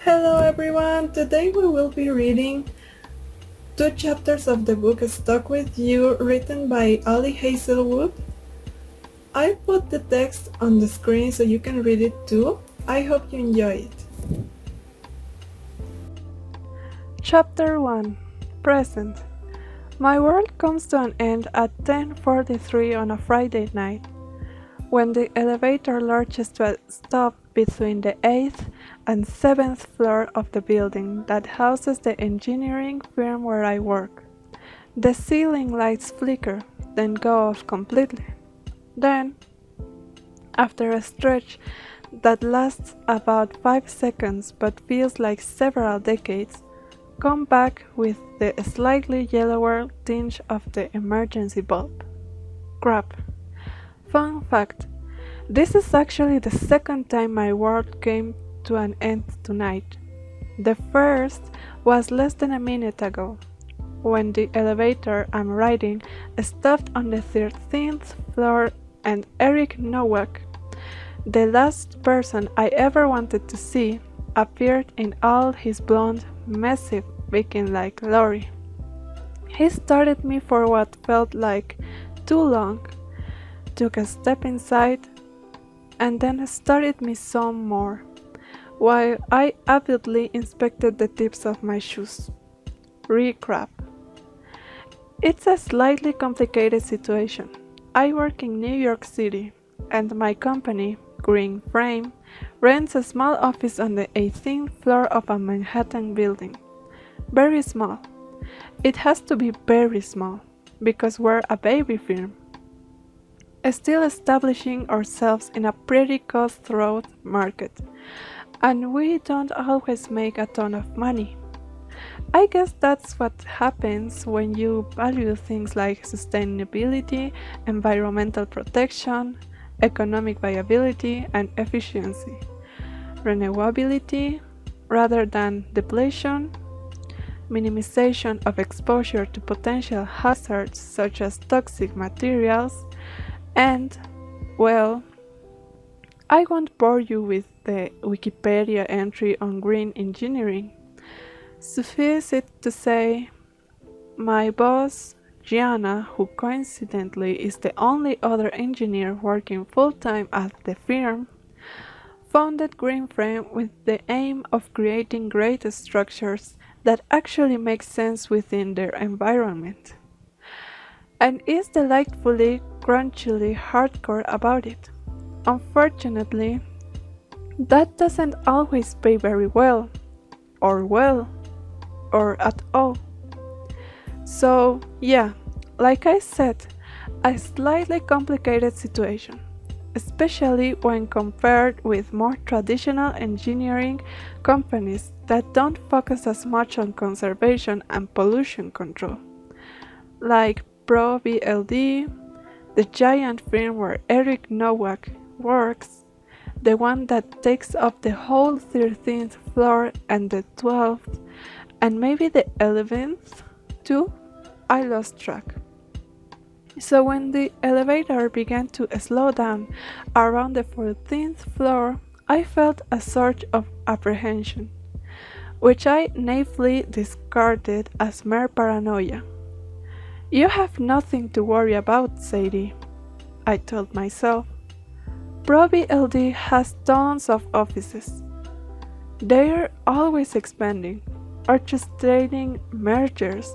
Hello everyone! Today we will be reading two chapters of the book Stuck With You, written by Ali Hazelwood. I put the text on the screen so you can read it too. I hope you enjoy it. Chapter 1 Present. My world comes to an end at 10:43 on a Friday night, when the elevator lurches to a stop between the 8th and 7th floor of the building that houses the engineering firm where I work. The ceiling lights flicker, then go off completely. Then, after a stretch that lasts about 5 seconds but feels like several decades, come back with the slightly yellower tinge of the emergency bulb. Crap. Fun fact: this is actually the second time my world came to an end tonight. The first was less than a minute ago, when the elevator I'm riding stopped on the 13th floor and Eric Nowak, the last person I ever wanted to see, appeared in all his blonde, massive Viking-like glory. He started me for what felt like too long, took a step inside, and then started me some more, while I avidly inspected the tips of my shoes. Recap. It's a slightly complicated situation. I work in New York City, and my company, Green Frame, rents a small office on the 18th floor of a Manhattan building. Very small. It has to be very small, because we're a baby firm. Still establishing ourselves in a pretty cutthroat market, and we don't always make a ton of money. I guess that's what happens when you value things like sustainability, environmental protection, economic viability, and efficiency, renewability rather than depletion, minimization of exposure to potential hazards such as toxic materials, and, well, I won't bore you with the Wikipedia entry on green engineering. Suffice it to say, my boss, Gianna, who coincidentally is the only other engineer working full-time at the firm, founded Greenframe with the aim of creating great structures that actually make sense within their environment, and is delightfully, crunchily hardcore about it. Unfortunately, that doesn't always pay very well, or at all. So, yeah, like I said, a slightly complicated situation, especially when compared with more traditional engineering companies that don't focus as much on conservation and pollution control, like Pro BLD, the giant firm where Eric Nowak works, the one that takes up the whole 13th floor and the 12th, and maybe the 11th too. I lost track. So when the elevator began to slow down around the 14th floor, I felt a surge of apprehension, which I naively discarded as mere paranoia. You have nothing to worry about, Sadie, I told myself. Proby LD has tons of offices. They're always expanding, orchestrating mergers,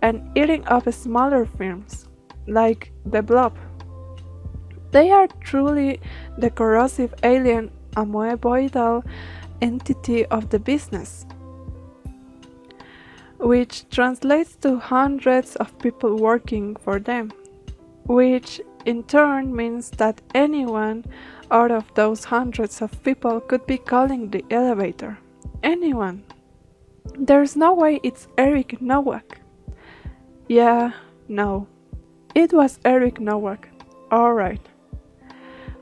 and eating up smaller firms, like the Blob. They are truly the corrosive alien amoeboidal entity of the business, which translates to hundreds of people working for them, which in turn means that anyone out of those hundreds of people could be calling the elevator. Anyone. There's no way it's Eric Nowak. Yeah, no. It was Eric Nowak, alright.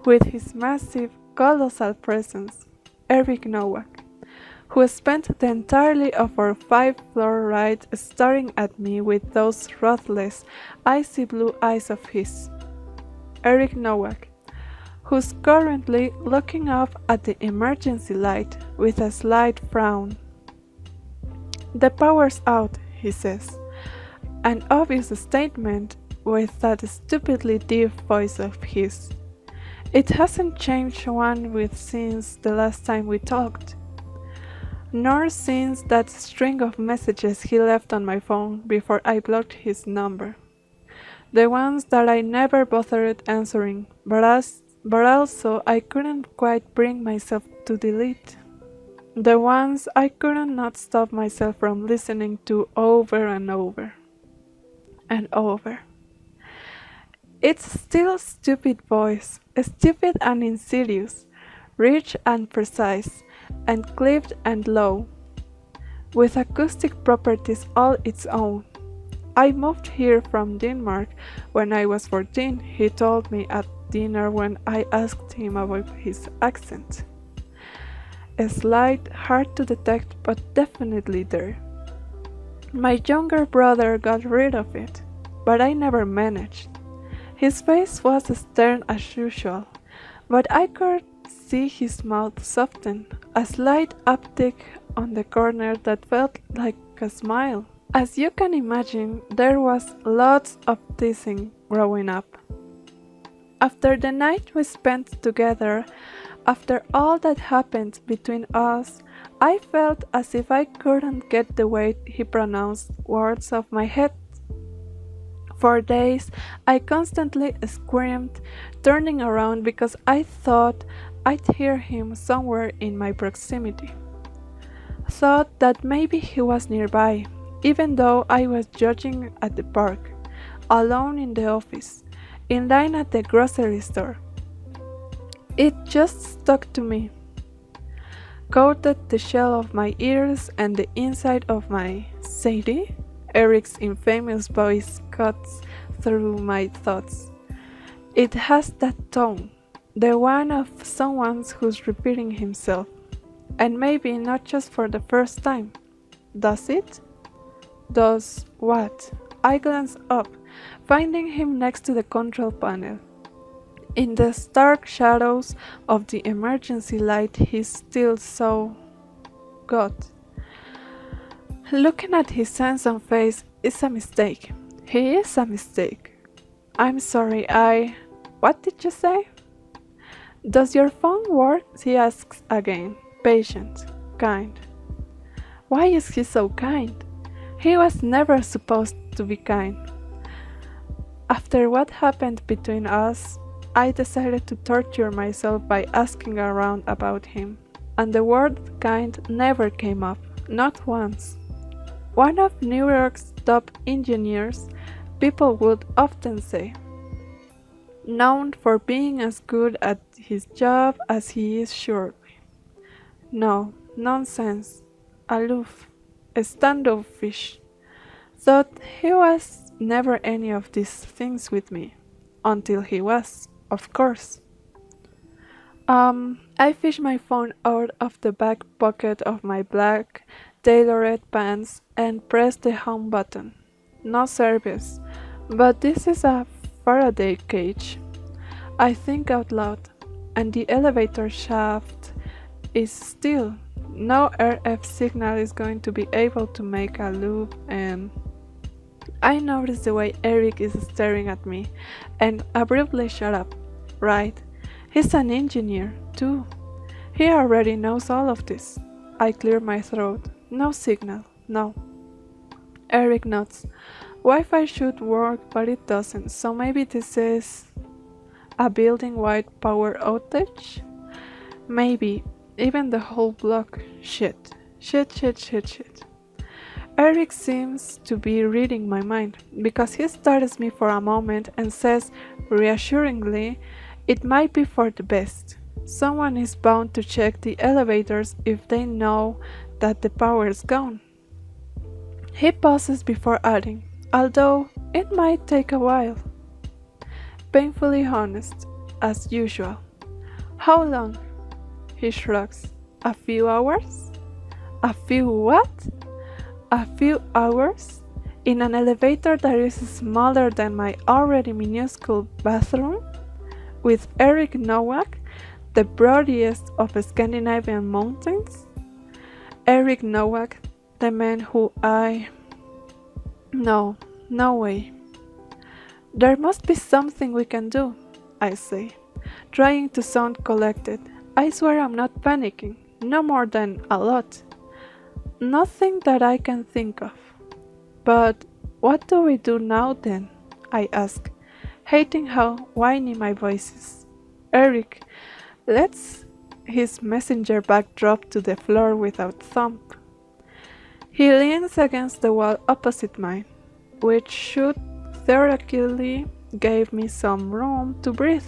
With his massive, colossal presence, Eric Nowak, who spent the entirety of our 5-floor ride staring at me with those ruthless, icy blue eyes of his. Eric Nowak, who's currently looking up at the emergency light with a slight frown. "The power's out," he says, an obvious statement with that stupidly deep voice of his. It hasn't changed one bit since the last time we talked, nor since that string of messages he left on my phone before I blocked his number. The ones that I never bothered answering, but also I couldn't quite bring myself to delete. The ones I couldn't not stop myself from listening to over and over and over. It's still a stupid voice, stupid and insidious, rich and precise, and clipped and low, with acoustic properties all its own. "I moved here from Denmark when I was 14, he told me at dinner when I asked him about his accent. Slight, hard to detect, but definitely there. My younger brother got rid of it, but I never managed. His face was stern as usual, but I could see his mouth soften, a slight uptick on the corner that felt like a smile. As you can imagine, there was lots of teasing growing up. After the night we spent together, after all that happened between us, I felt as if I couldn't get the way he pronounced words off my head. For days, I constantly screamed, turning around because I thought I'd hear him somewhere in my proximity. Thought that maybe he was nearby, even though I was judging at the park, alone in the office, in line at the grocery store. It just stuck to me, coated the shell of my ears and the inside of my Sadie. Eric's infamous voice cuts through my thoughts. It has that tone, the one of someone who's repeating himself, and maybe not just for the first time. Does it? Does what? I glance up, finding him next to the control panel. In the stark shadows of the emergency light, he's still so God. Looking at his handsome face is a mistake. He is a mistake. I'm sorry, What did you say? Does your phone work? He asks again, patient, kind. Why is he so kind? He was never supposed to be kind. After what happened between us, I decided to torture myself by asking around about him, and the word kind never came up, not once. One of New York's top engineers, people would often say, known for being as good at his job as he is surely. No, nonsense, aloof, standoffish. Thought he was never any of these things with me, until he was, of course. I fished my phone out of the back pocket of my black tailored pants and pressed the home button. No service, but this is a Faraday cage. I think out loud, and the elevator shaft is still. No RF signal is going to be able to make a loop, and I notice the way Eric is staring at me and abruptly shut up. Right, he's an engineer, too. He already knows all of this. I clear my throat. No signal, no. Eric nods. Wi-Fi should work, but it doesn't, so maybe this is a building-wide power outage? Maybe, even the whole block. Shit. Eric seems to be reading my mind, because he studies me for a moment and says, reassuringly, it might be for the best. Someone is bound to check the elevators if they know that the power is gone. He pauses before adding, although it might take a while. Painfully honest, as usual. How long? He shrugs. A few hours? A few what? A few hours? In an elevator that is smaller than my already minuscule bathroom? with Eric Nowak, the broadest of Scandinavian mountains? Eric Nowak, the man who No, no way. There must be something we can do, I say, trying to sound collected. I swear I'm not panicking, no more than a lot. Nothing that I can think of. But what do we do now then? I ask, hating how whiny my voice is. Eric, let's his messenger bag drop to the floor without thump. He leans against the wall opposite mine, which should theoretically give me some room to breathe,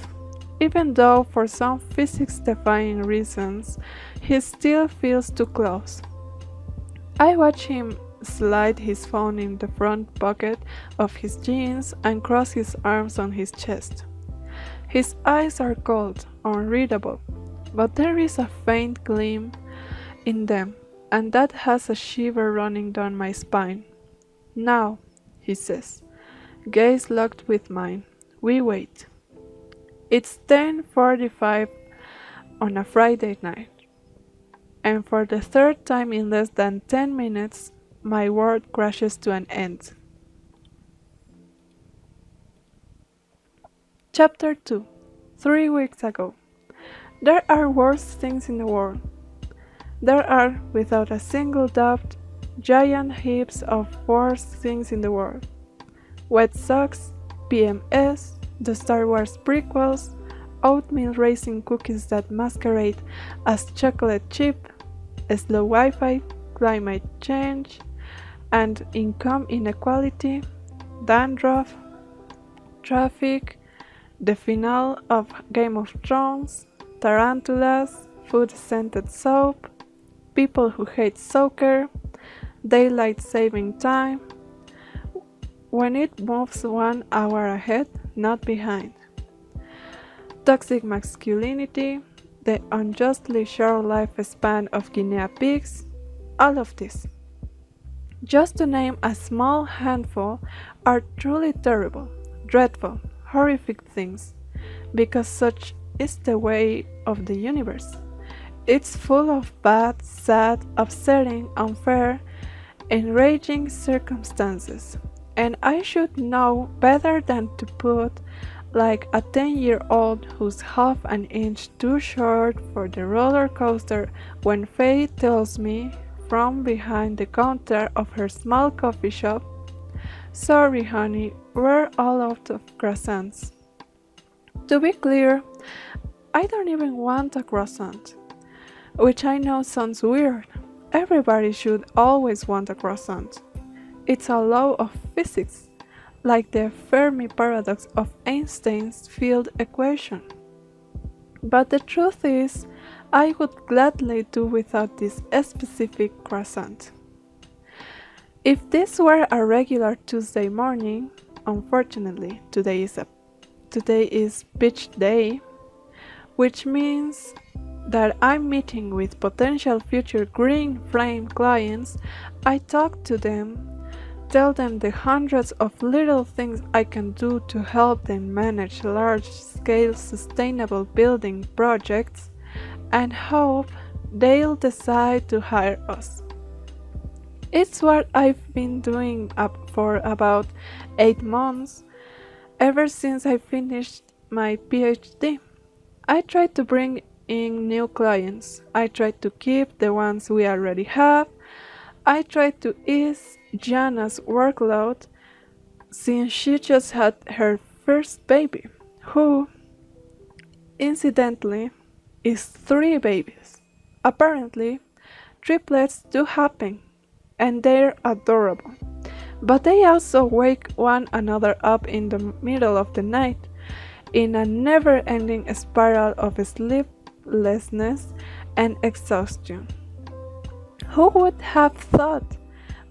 even though for some physics-defying reasons he still feels too close. I watch him slide his phone in the front pocket of his jeans and cross his arms on his chest. His eyes are cold, unreadable, but there is a faint gleam in them, and that has a shiver running down my spine. Now, he says, gaze locked with mine. We wait. It's 10:45 on a Friday night, and for the third time in less than 10 minutes, my world crashes to an end. Chapter 2. 3 weeks ago. There are worse things in the world. There are, without a single doubt, giant heaps of worse things in the world. Wet socks, PMS, the Star Wars prequels, oatmeal raisin cookies that masquerade as chocolate chip, slow Wi-Fi, climate change, and income inequality, dandruff, traffic, the finale of Game of Thrones, tarantulas, food-scented soap, people who hate soccer, daylight saving time, when it moves 1 hour ahead, not behind, toxic masculinity, the unjustly short lifespan of guinea pigs, all of this, just to name a small handful, are truly terrible, dreadful, horrific things, because such is the way of the universe. It's full of bad, sad, upsetting, unfair, enraging circumstances, and I should know better than to put like a 10-year-old who's half an inch too short for the roller coaster when fate tells me from behind the counter of her small coffee shop, sorry honey, we're all out of croissants. To be clear, I don't even want a croissant, which I know sounds weird. Everybody should always want a croissant. It's a law of physics, like the Fermi paradox of Einstein's field equation. But the truth is, I would gladly do without this specific croissant. If this were a regular Tuesday morning, unfortunately today is beach day, which means that I'm meeting with potential future green flame clients, I talk to them, tell them the hundreds of little things I can do to help them manage large-scale sustainable building projects, and hope they'll decide to hire us. It's what I've been doing for about 8 months, ever since I finished my PhD. I try to bring in new clients. I try to keep the ones we already have. I try to ease Jana's workload since she just had her first baby, who, incidentally, is 3 babies. Apparently, triplets do happen, and they're adorable. But they also wake one another up in the middle of the night, in a never-ending spiral of sleeplessness and exhaustion. Who would have thought?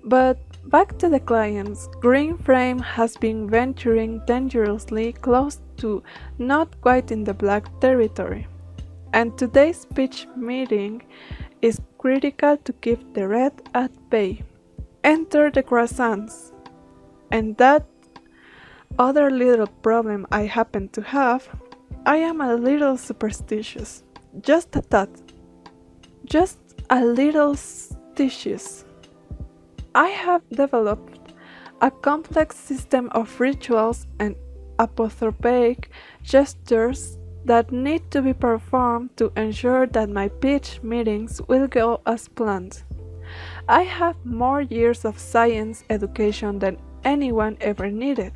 But back to the clients, Green Frame has been venturing dangerously close to not quite in the black territory, and today's pitch meeting is critical to keep the red at bay. Enter the croissants, and that other little problem I happen to have, I am a little superstitious. Just a tad. Just a little stitious. I have developed a complex system of rituals and apothropaic gestures that need to be performed to ensure that my pitch meetings will go as planned. I have more years of science education than anyone ever needed,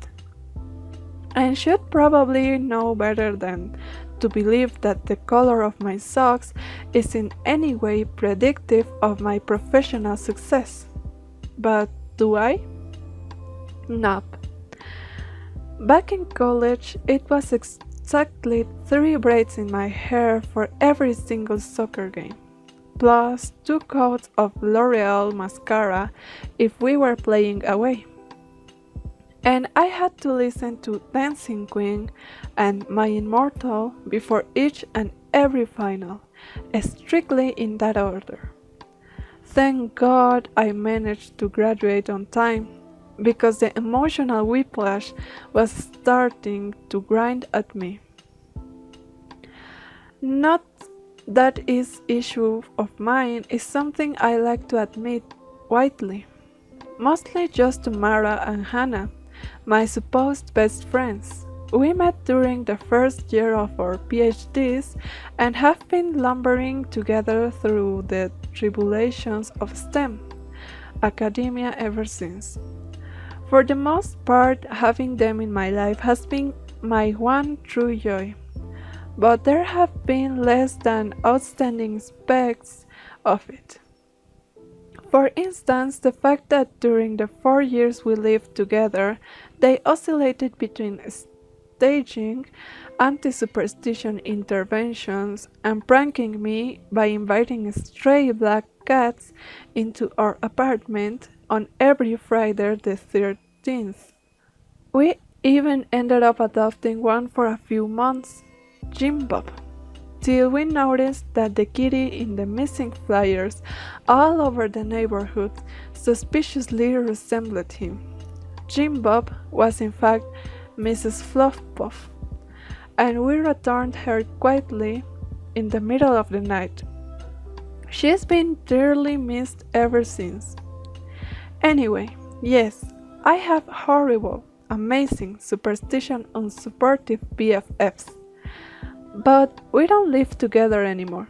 and should probably know better than to believe that the color of my socks is in any way predictive of my professional success. But do I? Nope. Back in college, it was exactly 3 braids in my hair for every single soccer game, plus 2 coats of L'Oreal mascara if we were playing away. And I had to listen to Dancing Queen and My Immortal before each and every final, strictly in that order. Thank God I managed to graduate on time, because the emotional whiplash was starting to grind at me. Not that this issue of mine is something I like to admit widely, mostly just to Mara and Hannah, my supposed best friends. We met during the first year of our PhDs and have been lumbering together through the tribulations of STEM academia ever since. For the most part, having them in my life has been my one true joy, but there have been less than outstanding aspects of it. For instance, the fact that during the 4 years we lived together, they oscillated between staging anti-superstition interventions and pranking me by inviting stray black cats into our apartment on every Friday the 13th. We even ended up adopting one for a few months, Jim Bob, till we noticed that the kitty in the missing flyers all over the neighborhood suspiciously resembled him. Jim Bob was in fact Mrs. Fluffpuff, and we returned her quietly in the middle of the night. She's been dearly missed ever since. Anyway, yes, I have horrible, amazing, superstition unsupportive BFFs. But we don't live together anymore.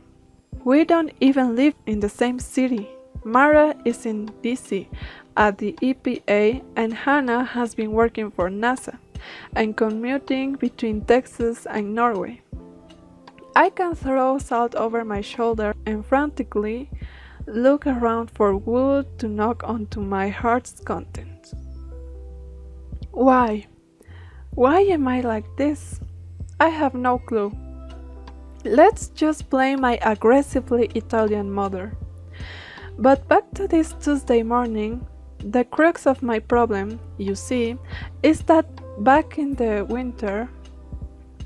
We don't even live in the same city. Mara is in DC at the EPA and Hannah has been working for NASA and commuting between Texas and Norway. I can throw salt over my shoulder and frantically look around for wood to knock onto my heart's content. Why? Why am I like this? I have no clue. Let's just blame my aggressively Italian mother. But back to this Tuesday morning, the crux of my problem, you see, is that back in the winter,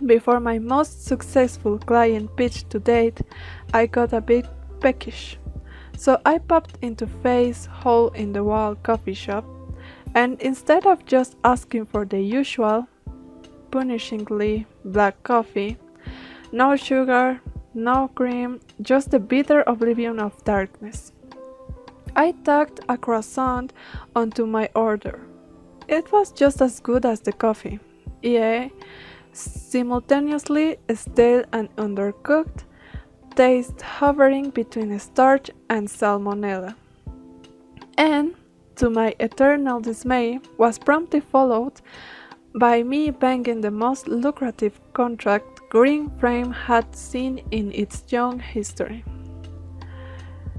before my most successful client pitch to date, I got a bit peckish. So I popped into Faye's hole-in-the-wall coffee shop, and instead of just asking for the usual, punishingly black coffee, no sugar, no cream, just the bitter oblivion of darkness, I tacked a croissant onto my order. It was just as good as the coffee, yea, simultaneously stale and undercooked, taste hovering between starch and salmonella. And, to my eternal dismay, was promptly followed by me banging the most lucrative contract Green Frame had seen in its young history.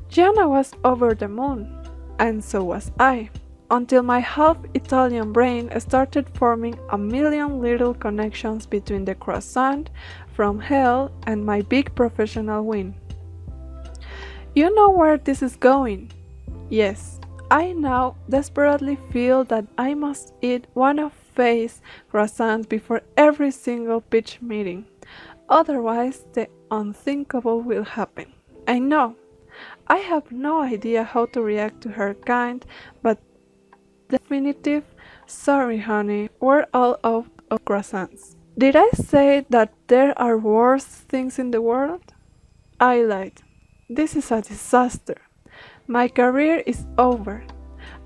Gianna was over the moon, and so was I, until my half-Italian brain started forming a million little connections between the croissant from hell and my big professional win. You know where this is going? Yes, I now desperately feel that I must eat one of Faye's croissants before every single pitch meeting. Otherwise, the unthinkable will happen. I know. I have no idea how to react to her kind, but definitive, sorry honey, we're all out of croissants. Did I say that there are worse things in the world? I lied. This is a disaster. My career is over.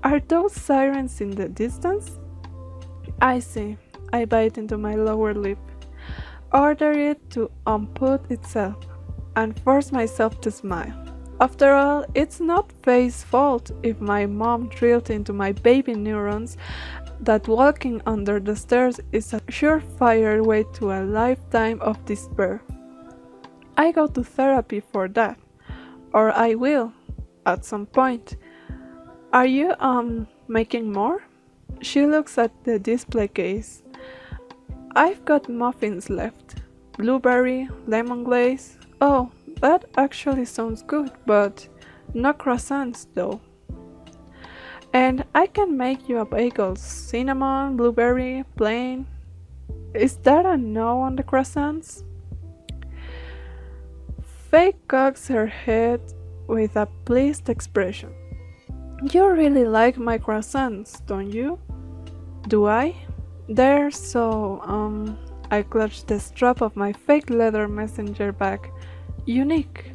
Are those sirens in the distance? I see. I bite into my lower lip, order it to unput itself, and force myself to smile. After all, it's not Faye's fault if my mom drilled into my baby neurons that walking under the stairs is a surefire way to a lifetime of despair. I go to therapy for that, or I will, at some point. Are you, making more? She looks at the display case. I've got muffins left. Blueberry, lemon glaze. Oh, that actually sounds good, but no croissants though. And I can make you a bagel, cinnamon, blueberry, plain. Is that a no on the croissants? Faye cocks her head with a pleased expression. You really like my croissants, don't you? Do I? They're so, I clutched the strap of my fake leather messenger bag. Unique.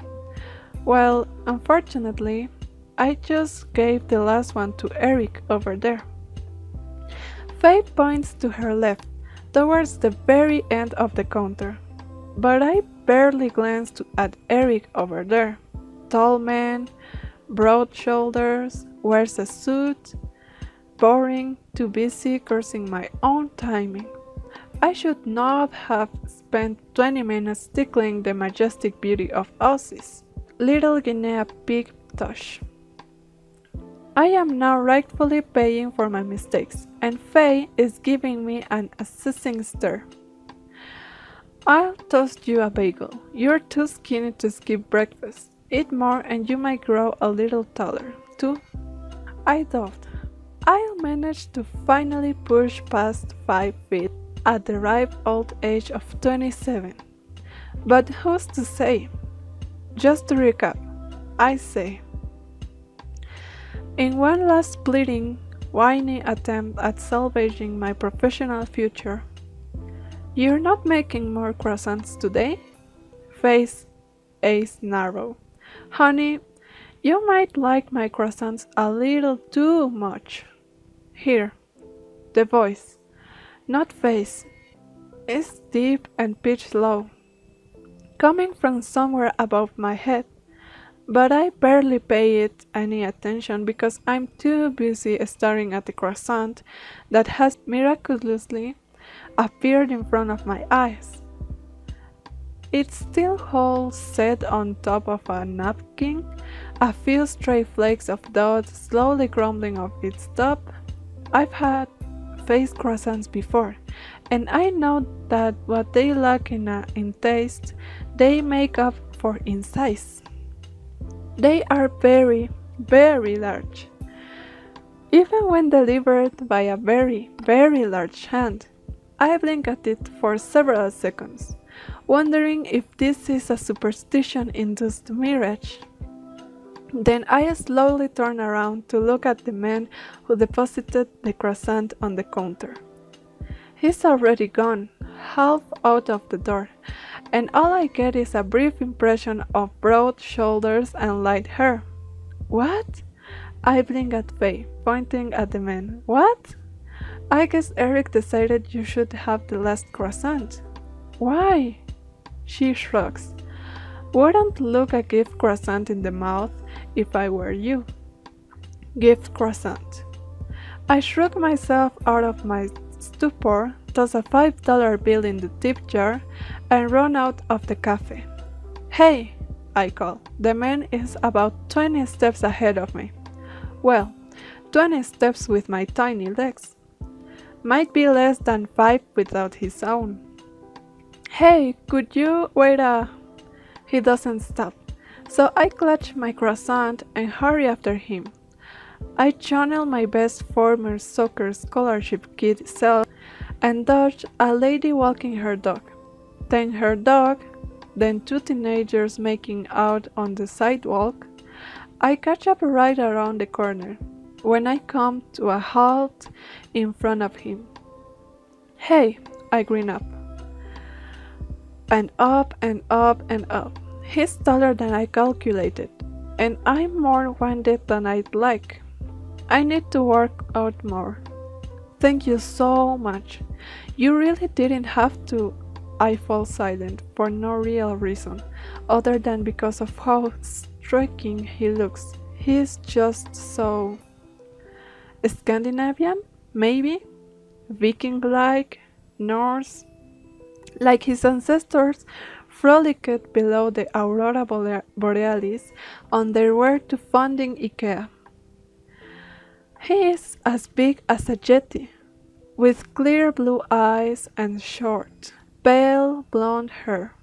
Well, unfortunately, I just gave the last one to Eric over there. Faye points to her left, towards the very end of the counter. But I barely glanced at Eric over there. Tall man, broad shoulders, wears a suit, boring, too busy cursing my own timing. I should not have spent 20 minutes tickling the majestic beauty of Aussies. Little Guinea pig tush. I am now rightfully paying for my mistakes, and Faye is giving me an assessing stare. I'll toast you a bagel. You're too skinny to skip breakfast. Eat more and you might grow a little taller, too. I doubt. I'll manage to finally push past 5 feet at the ripe old age of 27. But who's to say? Just to recap, I say, in one last pleading, whiny attempt at salvaging my professional future, you're not making more croissants today? Face eyes narrow. Honey, you might like my croissants a little too much. Here, the voice, not face, is deep and pitched low, coming from somewhere above my head, but I barely pay it any attention because I'm too busy staring at the croissant that has miraculously appeared in front of my eyes. It still holds set on top of a napkin, a few stray flakes of dough slowly crumbling off its top. I've had face croissants before, and I know that what they lack in taste, they make up for in size. They are very, very large. Even when delivered by a very, very large hand, I blink at it for several seconds, wondering if this is a superstition-induced mirage. Then I slowly turn around to look at the man who deposited the croissant on the counter. He's already gone, half out of the door, and all I get is a brief impression of broad shoulders and light hair. What? I blink at Faye, pointing at the man. What? I guess Eric decided you should have the last croissant. Why? She shrugs. Wouldn't look a gift croissant in the mouth if I were you. Gift croissant. I shrug myself out of my stupor, toss a $5 bill in the tip jar, and run out of the cafe. Hey, I call. The man is about 20 steps ahead of me. Well, 20 steps with my tiny legs. Might be less than 5 without his own. Hey, could you wait a... He doesn't stop, so I clutch my croissant and hurry after him. I channel my best former soccer scholarship kid self and dodge a lady walking her dog, then her dog, then two teenagers making out on the sidewalk. I catch up right around the corner when I come to a halt in front of him. Hey, I grin up. and up and up and up. He's taller than I calculated, and I'm more winded than I'd like. I need to work out more. Thank you so much. You really didn't have to. I fall silent for no real reason, other than because of how striking he looks. He's just so Scandinavian, maybe? Viking-like, Norse, like his ancestors frolicked below the aurora borealis on their way to founding IKEA. He is as big as a yeti, with clear blue eyes and short, pale blonde hair.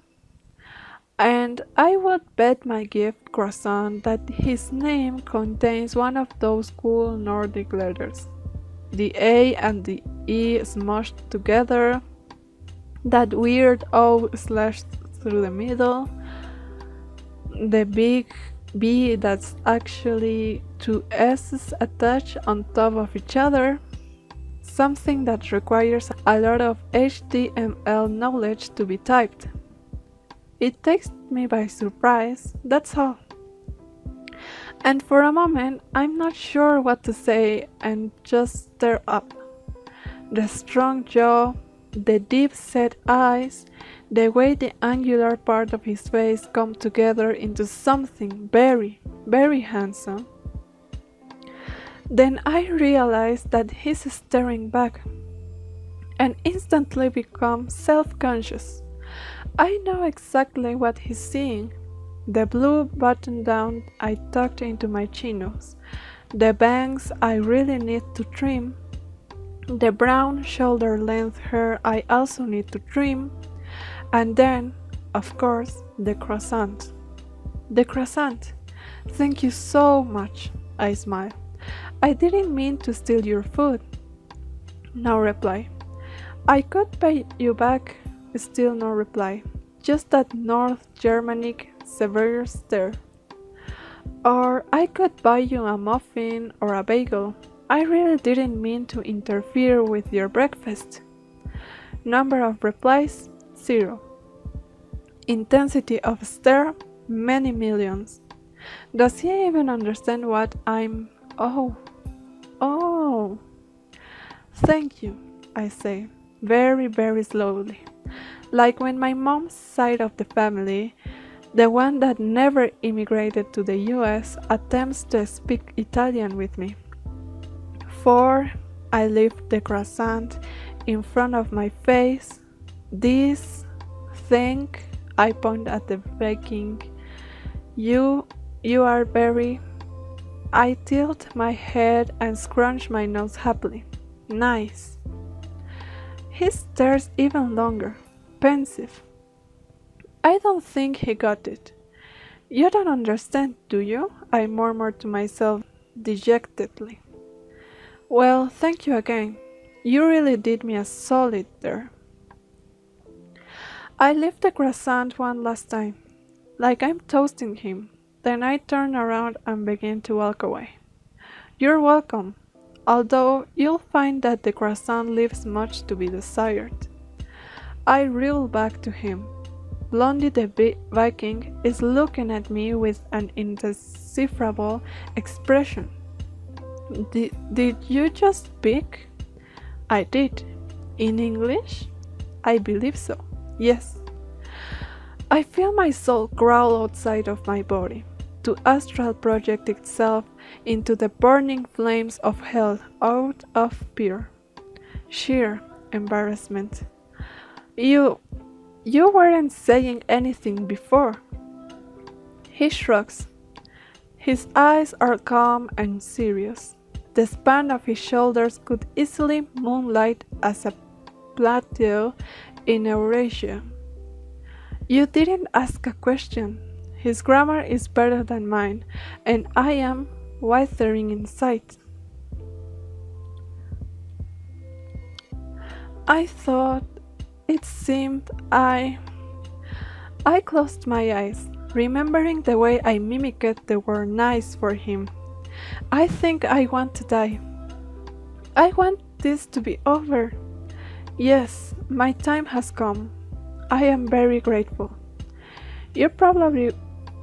And I would bet my gift croissant that his name contains one of those cool Nordic letters. The A and the E smushed together, that weird O slashed through the middle, the big B that's actually two S's attached on top of each other, something that requires a lot of HTML knowledge to be typed. It takes me by surprise, that's all. And for a moment, I'm not sure what to say and just stare up. The strong jaw, the deep-set eyes, the way the angular part of his face come together into something very, very handsome. Then I realize that he's staring back and instantly become self-conscious. I know exactly what he's seeing. The blue button-down I tucked into my chinos, the bangs I really need to trim, the brown shoulder-length hair I also need to trim, and then, of course, the croissant. The croissant! Thank you so much, I smile. I didn't mean to steal your food. No reply. I could pay you back. Still no reply. Just that North Germanic severe stare. Or I could buy you a muffin or a bagel. I really didn't mean to interfere with your breakfast. Number of replies, 0. Intensity of stare, many millions. Does he even understand what I'm... Oh. Thank you, I say, very, very slowly. Like when my mom's side of the family, the one that never immigrated to the US, attempts to speak Italian with me. For I lift the croissant in front of my face. This thing, I point at the baking. You are very... I tilt my head and scrunch my nose happily. Nice. He stares even longer, pensive. I don't think he got it. You don't understand, do you? I murmur to myself dejectedly. Well, thank you again. You really did me a solid there. I lift the croissant one last time, like I'm toasting him. Then I turn around and begin to walk away. You're welcome, although you'll find that the croissant leaves much to be desired. I reel back to him. Blondie the Viking is looking at me with an indecipherable expression. Did you just speak? I did. In English? I believe so. Yes. I feel my soul growl outside of my body, to astral project itself into the burning flames of hell out of sheer embarrassment. You weren't saying anything before. He shrugs. His eyes are calm and serious. The span of his shoulders could easily moonlight as a plateau in Eurasia. You didn't ask a question. His grammar is better than mine, and I am withering inside. I thought it seemed I closed my eyes, remembering the way I mimicked the word nice for him. I think I want to die. I want this to be over. Yes, my time has come. I am very grateful. You probably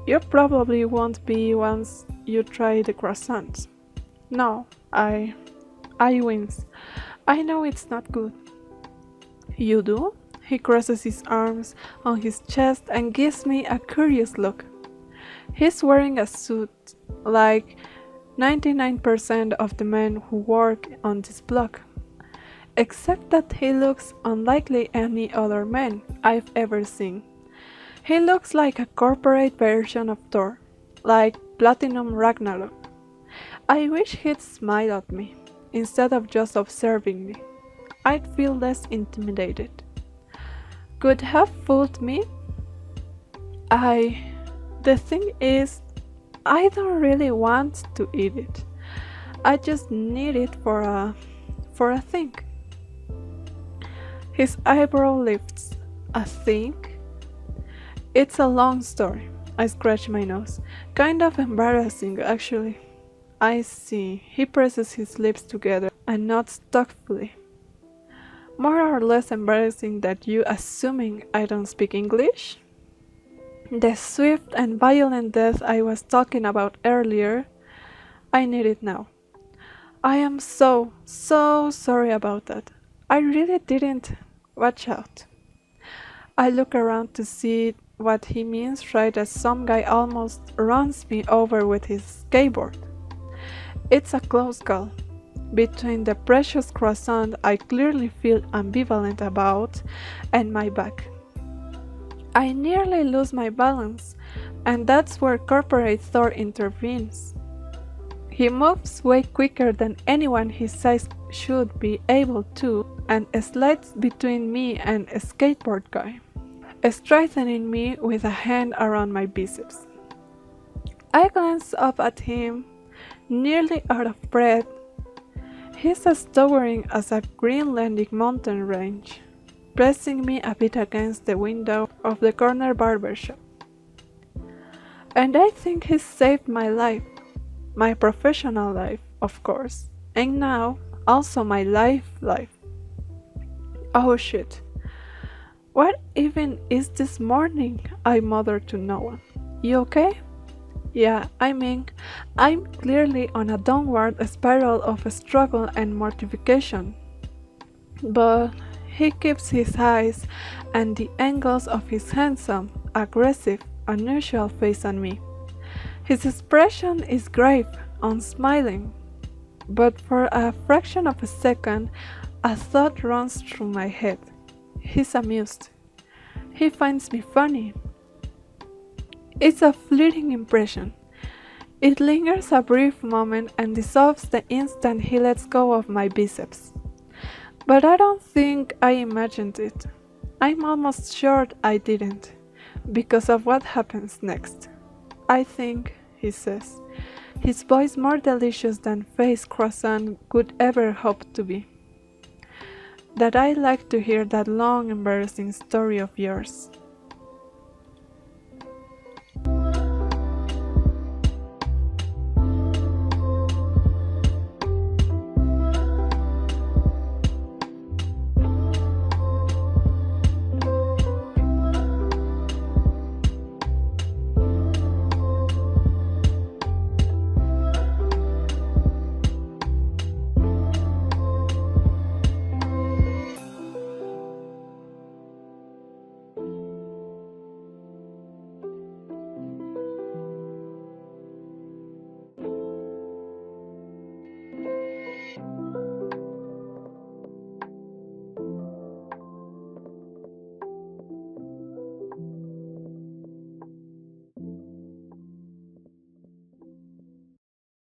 you probably won't be once you try the croissants. No, I wince. I know it's not good. You do? He crosses his arms on his chest and gives me a curious look. He's wearing a suit, like 99% of the men who work on this block, except that he looks unlike any other man I've ever seen. He looks like a corporate version of Thor, like Platinum Ragnarok. I wish he'd smile at me, instead of just observing me. I'd feel less intimidated. Could have fooled me? The thing is, I don't really want to eat it. I just need it for a thing. His eyebrow lifts. A thing? It's a long story. I scratch my nose. Kind of embarrassing, actually. I see. He presses his lips together and nods thoughtfully. More or less embarrassing that you assuming I don't speak English? The swift and violent death I was talking about earlier, I need it now. I am so sorry about that. I really didn't. Watch out. I look around to see what he means right as some guy almost runs me over with his skateboard. It's a close call. Between the precious croissant I clearly feel ambivalent about and my back. I nearly lose my balance, and that's where corporate Thor intervenes. He moves way quicker than anyone his size should be able to and slides between me and a skateboard guy, strengthening me with a hand around my biceps. I glance up at him, nearly out of breath. He's as towering as a Greenlandic mountain range, pressing me a bit against the window of the corner barbershop. And I think he's saved my life, my professional life, of course, and now also my life. Oh shit. What even is this morning? I muttered to no one. You okay? Yeah, I'm clearly on a downward spiral of struggle and mortification. But he keeps his eyes and the angles of his handsome, aggressive, unusual face on me. His expression is grave, unsmiling. But for a fraction of a second, a thought runs through my head. He's amused. He finds me funny. It's a fleeting impression. It lingers a brief moment and dissolves the instant he lets go of my biceps. But I don't think I imagined it. I'm almost sure I didn't, because of what happens next. I think, he says, his voice more delicious than face croissant could ever hope to be, that I like to hear that long embarrassing story of yours.